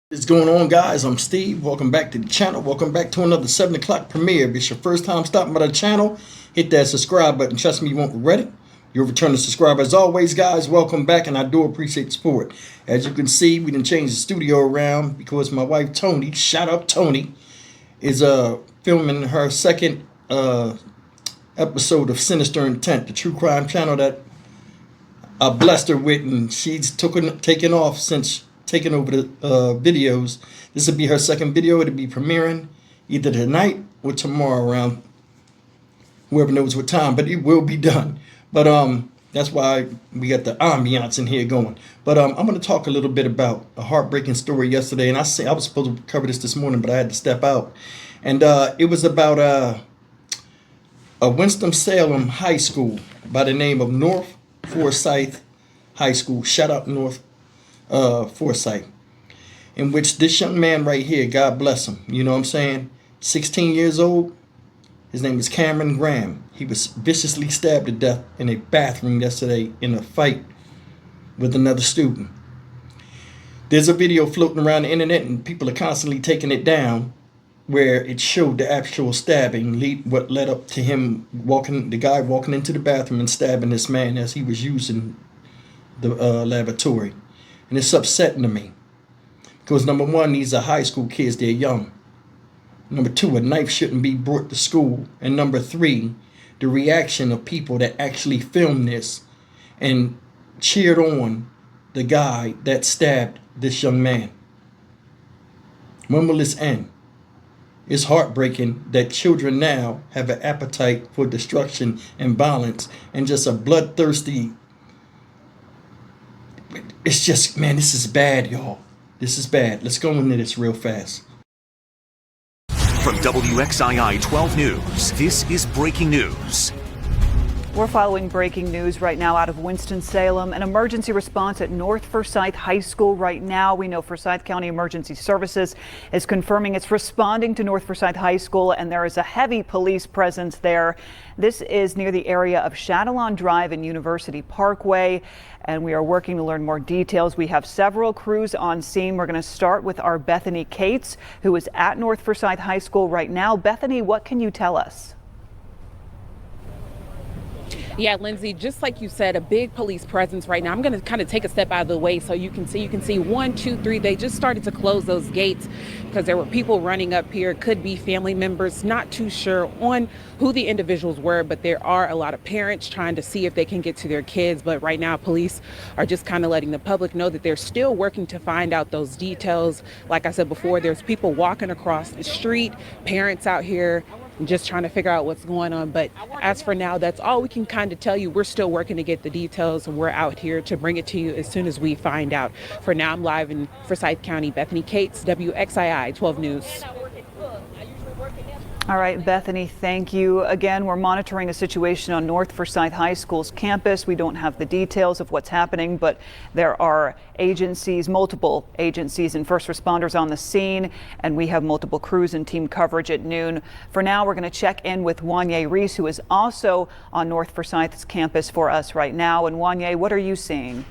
What's going on, guys? I'm Steve. Welcome back to the channel. Welcome back to another 7 o'clock premiere. If it's your first time stopping by the channel, hit that subscribe button. Trust me, you won't regret it. You're a returning subscriber. As always, guys, welcome back, and I do appreciate the support. As you can see, we didn't change the studio around because my wife, Tony, shout out Tony, is filming her second episode of Sinister Intent, the true crime channel that I blessed her with, and she's taken off since taking over the videos. This will be her second video. It'll be premiering either tonight or tomorrow around whoever knows what time, but it will be done. But that's why we got the ambiance in here going. But I'm going to talk a little bit about a heartbreaking story yesterday, and I was supposed to cover this morning, but I had to step out. And it was about a Winston-Salem high school by the name of North Forsyth High School. Shout out North Forsyth, in which this young man right here, God bless him, you know what I'm saying, 16 years old, his name is Cameron Graham. He was viciously stabbed to death in a bathroom yesterday in a fight with another student. There's a video floating around the internet, and people are constantly taking it down, where it showed the actual stabbing, what led up to him the guy walking into the bathroom and stabbing this man as he was using the lavatory. And it's upsetting to me because, number one, these are high school kids, they're young. Number two, a knife shouldn't be brought to school. And number three, the reaction of people that actually filmed this and cheered on the guy that stabbed this young man. When will this end? It's heartbreaking that children now have an appetite for destruction and violence and just a bloodthirsty. It's just, man, this is bad, y'all. This is bad. Let's go into this real fast. From WXII 12 News, this is breaking news. We're following breaking news right now out of Winston-Salem. An emergency response at North Forsyth High School right now. We know Forsyth County Emergency Services is confirming it's responding to North Forsyth High School, and there is a heavy police presence there. This is near the area of Chatillon Drive and University Parkway, and we are working to learn more details. We have several crews on scene. We're going to start with our Bethany Cates, who is at North Forsyth High School right now. Bethany, what can you tell us? Yeah, Lindsay, just like you said, a big police presence right now. I'm going to kind of take a step out of the way so you can see 1, 2, 3. They just started to close those gates because there were people running up here. Could be family members, not too sure on who the individuals were, but there are a lot of parents trying to see if they can get to their kids. But right now, police are just kind of letting the public know that they're still working to find out those details. Like I said before, there's people walking across the street, parents out here just trying to figure out what's going on. But as for now, that's all we can kind of tell you. We're still working to get the details, and we're out here to bring it to you as soon as we find out. For now, I'm live in Forsyth County. Bethany Cates, WXII 12 News. All right, Bethany, thank you. Again, we're monitoring the situation on North Forsyth High School's campus. We don't have the details of what's happening, but there are agencies, multiple agencies and first responders on the scene, and we have multiple crews and team coverage at noon. For now, we're going to check in with Wanye Reese, who is also on North Forsyth's campus for us right now. And Wanye, what are you seeing?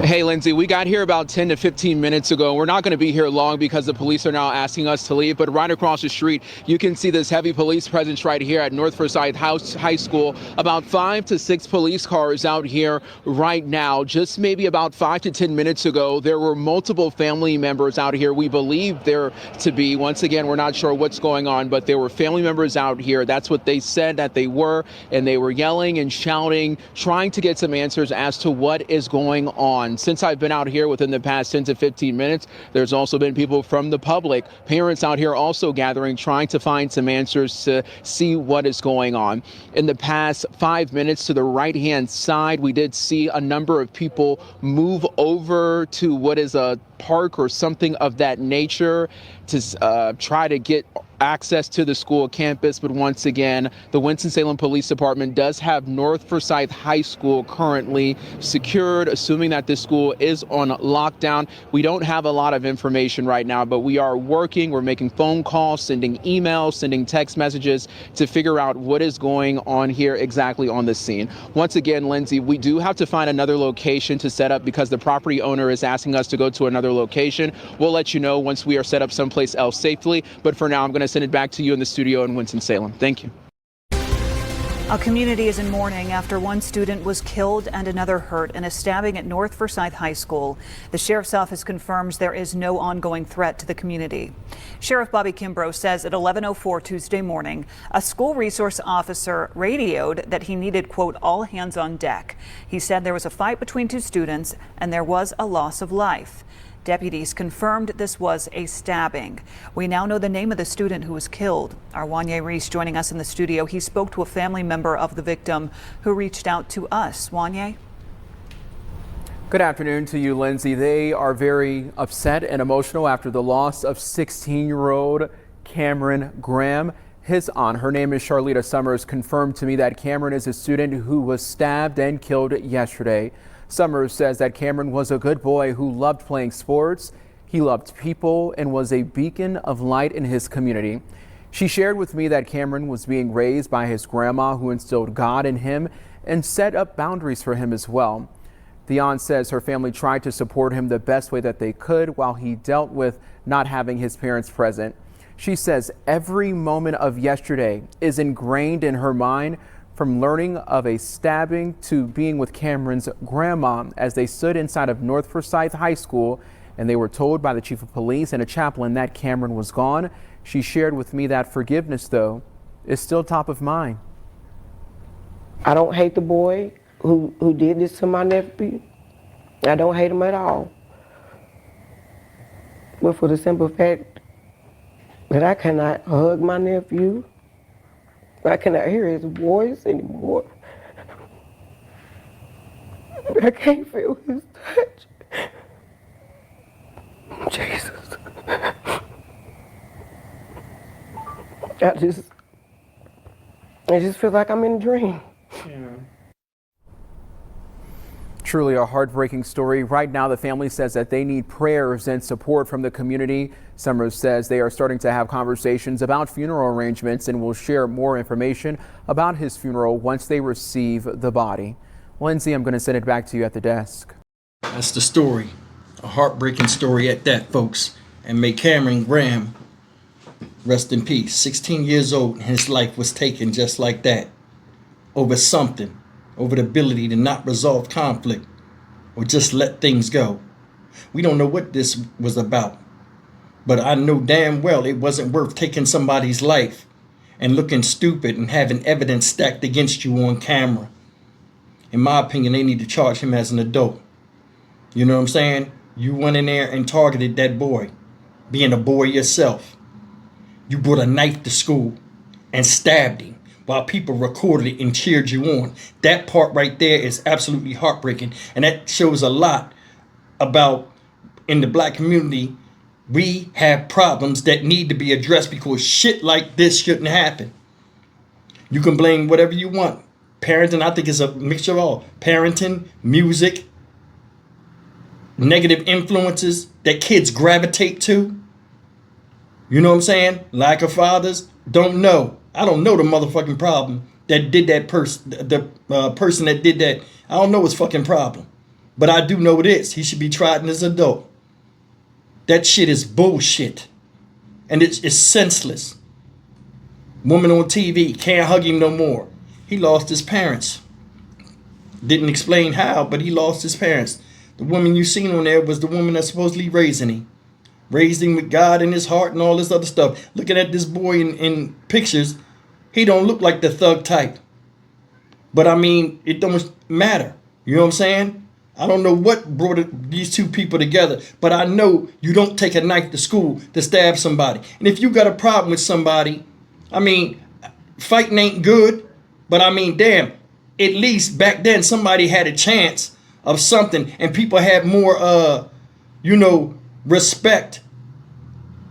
Hey, Lindsay, we got here about 10 to 15 minutes ago. We're not going to be here long because the police are now asking us to leave. But right across the street, you can see this heavy police presence right here at North Forsyth High School. About 5 to 6 police cars out here right now. Just maybe about 5 to 10 minutes ago, there were multiple family members out here. We believe there to be. Once again, we're not sure what's going on, but there were family members out here. That's what they said that they were. And they were yelling and shouting, trying to get some answers as to what is going on. Since I've been out here within the past 10 to 15 minutes, there's also been people from the public, parents out here also gathering, trying to find some answers to see what is going on. In the past 5 minutes to the right-hand side, we did see a number of people move over to what is a park or something of that nature to try to get access to the school campus, but once again, the Winston-Salem Police Department does have North Forsyth High School currently secured, assuming that this school is on lockdown. We don't have a lot of information right now, but we are working. We're making phone calls, sending emails, sending text messages to figure out what is going on here exactly on the scene. Once again, Lindsay, we do have to find another location to set up because the property owner is asking us to go to another location. We'll let you know once we are set up someplace else safely, but for now, I'm going to send it back to you in the studio in Winston-Salem. Thank you. A community is in mourning after one student was killed and another hurt in a stabbing at North Forsyth High School. The sheriff's office confirms there is no ongoing threat to the community. Sheriff Bobby Kimbrough says at 11:04 Tuesday morning, a school resource officer radioed that he needed, quote, all hands on deck. He said there was a fight between two students and there was a loss of life. Deputies confirmed this was a stabbing. We now know the name of the student who was killed. Our Wanye Reese joining us in the studio. He spoke to a family member of the victim who reached out to us. Wanye? Good afternoon to you, Lindsay. They are very upset and emotional after the loss of 16-year-old Cameron Graham. His aunt, her name is Charlita Summers, confirmed to me that Cameron is a student who was stabbed and killed yesterday. Summers says that Cameron was a good boy who loved playing sports. He loved people and was a beacon of light in his community. She shared with me that Cameron was being raised by his grandma, who instilled God in him and set up boundaries for him as well. The aunt says her family tried to support him the best way that they could while he dealt with not having his parents present. She says every moment of yesterday is ingrained in her mind, from learning of a stabbing to being with Cameron's grandma as they stood inside of North Forsyth High School and they were told by the chief of police and a chaplain that Cameron was gone. She shared with me that forgiveness, though, is still top of mind. I don't hate the boy who did this to my nephew. I don't hate him at all. But for the simple fact that I cannot hug my nephew, I cannot hear his voice anymore. I can't feel his touch. Jesus. I just feel like I'm in a dream. Truly a heartbreaking story. Right now, the family says that they need prayers and support from the community. Summers says they are starting to have conversations about funeral arrangements and will share more information about his funeral once they receive the body. Lindsay, I'm going to send it back to you at the desk. That's the story. A heartbreaking story at that, folks. And may Cameron Graham rest in peace. 16 years old, and his life was taken just like that. Over something. Over the ability to not resolve conflict or just let things go. We don't know what this was about, but I know damn well it wasn't worth taking somebody's life and looking stupid and having evidence stacked against you on camera. In my opinion, they need to charge him as an adult. You know what I'm saying? You went in there and targeted that boy, being a boy yourself. You brought a knife to school and stabbed him while people recorded it and cheered you on. That part right there is absolutely heartbreaking. And that shows a lot about, in the black community, we have problems that need to be addressed because shit like this shouldn't happen. You can blame whatever you want. Parenting, I think, is a mixture of all. Parenting, music, negative influences that kids gravitate to. You know what I'm saying? Lack of fathers. Don't know. I don't know the motherfucking problem that did that person, the person that did that. I don't know his fucking problem. But I do know it is. He should be tried as an adult. That shit is bullshit. And it's senseless. Woman on TV, can't hug him no more. He lost his parents. Didn't explain how, but he lost his parents. The woman you seen on there was the woman that's supposedly raising him. Raised him with God in his heart and all this other stuff. Looking at this boy in pictures, he don't look like the thug type. But I mean, it don't matter. You know what I'm saying? I don't know what brought these two people together, but I know you don't take a knife to school to stab somebody. And if you got a problem with somebody, I mean, fighting ain't good, but I mean, damn, at least back then somebody had a chance of something and people had more, respect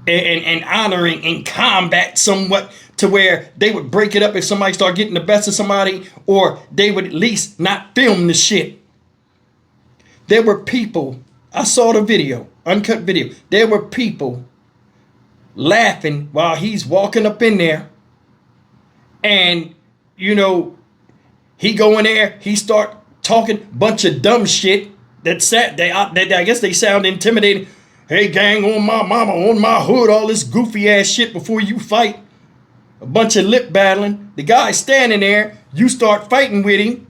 and honoring and combat somewhat, to where they would break it up if somebody started getting the best of somebody, or they would at least not film the shit. There were people, I saw the video, uncut video. There were people laughing while he's walking up in there. And, you know, he go in there, he start talking bunch of dumb shit that I guess they sound intimidating. Hey gang, on my mama, on my hood, all this goofy ass shit before you fight. A bunch of lip battling. The guy standing there, you start fighting with him.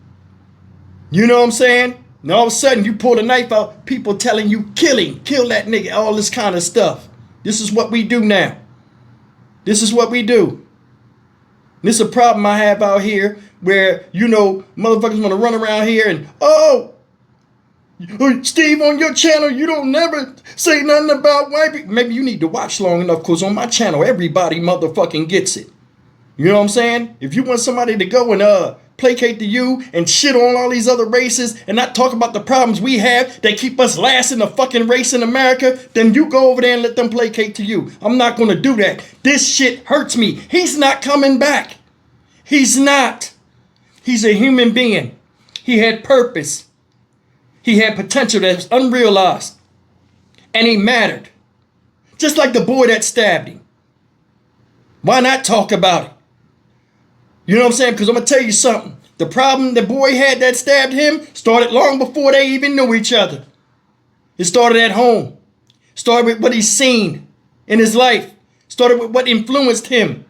You know what I'm saying? And all of a sudden you pull a knife out, people telling you, kill him, kill that nigga, all this kind of stuff. This is what we do now. This is what we do. This is a problem I have out here where, you know, motherfuckers want to run around here and, oh, Steve, on your channel, you don't never say nothing about white people. Maybe you need to watch long enough, because on my channel, everybody motherfucking gets it. You know what I'm saying? If you want somebody to go and placate to you and shit on all these other races and not talk about the problems we have that keep us last in the fucking race in America, then you go over there and let them placate to you. I'm not going to do that. This shit hurts me. He's not coming back. He's not. He's a human being. He had purpose. He had potential that's unrealized. And he mattered. Just like the boy that stabbed him. Why not talk about it? You know what I'm saying? Because I'm going to tell you something. The problem the boy had that stabbed him started long before they even knew each other. It started at home. Started with what he's seen in his life. Started with what influenced him.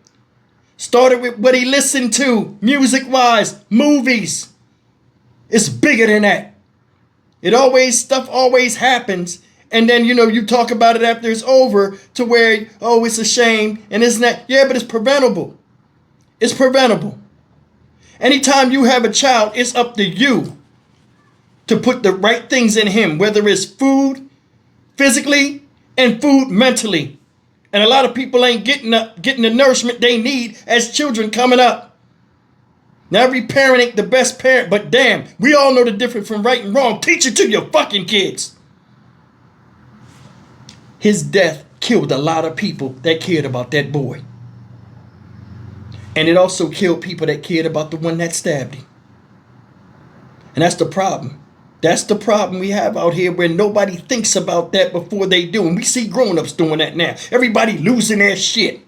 Started with what he listened to, music-wise, movies. It's bigger than that. Stuff always happens. And then, you know, you talk about it after it's over to where, oh, it's a shame and isn't that? Yeah, but it's preventable. It's preventable. Anytime you have a child, it's up to you to put the right things in him, whether it's food physically and food mentally. And a lot of people ain't getting the nourishment they need as children coming up. Now, every parent ain't the best parent, but damn, we all know the difference from right and wrong. Teach it to your fucking kids. His death killed a lot of people that cared about that boy. And it also killed people that cared about the one that stabbed him. And that's the problem. That's the problem we have out here, where nobody thinks about that before they do. And we see grown-ups doing that now. Everybody losing their shit.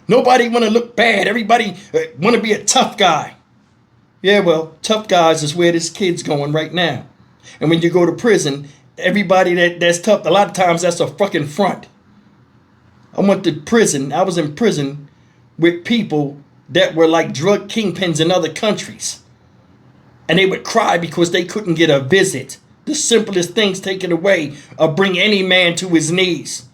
Nobody want to look bad. Everybody want to be a tough guy. Yeah, well, tough guys is where this kid's going right now. And when you go to prison, everybody that's tough, a lot of times that's a fucking front. I went to prison. I was in prison with people that were like drug kingpins in other countries. And they would cry because they couldn't get a visit. The simplest things taken away bring any man to his knees.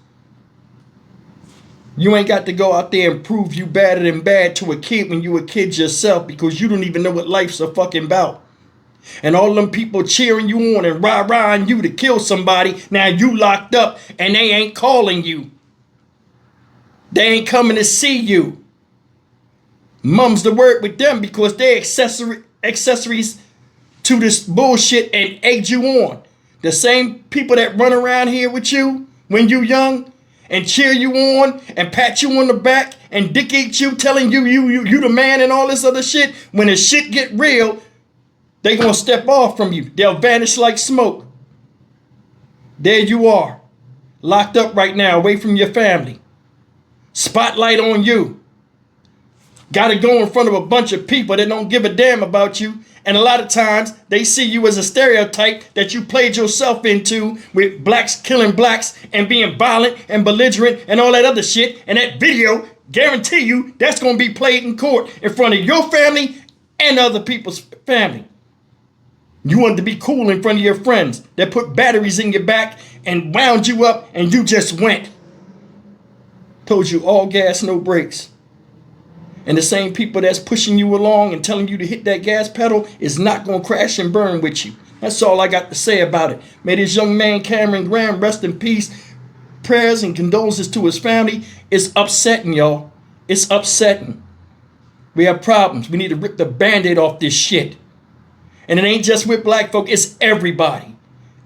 You ain't got to go out there and prove you better than bad to a kid when you a kid yourself, because you don't even know what life's a fucking about. And all them people cheering you on and rah-rahing you to kill somebody, now you locked up and they ain't calling you. They ain't coming to see you. Mum's the word with them, because they accessories to this bullshit and egg you on. The same people that run around here with you when you young and cheer you on and pat you on the back and dick eat you, telling you the man and all this other shit, when the shit get real, they gonna step off from you. They'll vanish like smoke. There you are, locked up right now, away from your family. Spotlight on you. Got to go in front of a bunch of people that don't give a damn about you. And a lot of times they see you as a stereotype that you played yourself into, with blacks killing blacks and being violent and belligerent and all that other shit. And that video, guarantee you, that's going to be played in court in front of your family and other people's family. You wanted to be cool in front of your friends that put batteries in your back and wound you up, and you just went. Told you all gas, no brakes. And the same people that's pushing you along and telling you to hit that gas pedal is not going to crash and burn with you. That's all I got to say about it. May this young man, Cameron Graham, rest in peace. Prayers and condolences to his family. It's upsetting, y'all. It's upsetting. We have problems. We need to rip the Band-Aid off this shit. And it ain't just with black folk. It's everybody.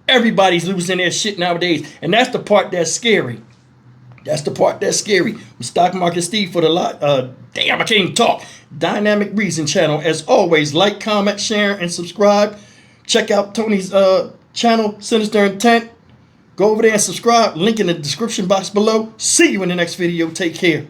Everybody's losing their shit nowadays. And that's the part that's scary. That's the part that's scary. Stock Market Steve for the damn, I can't even talk. Dynamic Reason channel. As always, like, comment, share, and subscribe. Check out Tony's channel, Sinister Intent. Go over there and subscribe. Link in the description box below. See you in the next video. Take care.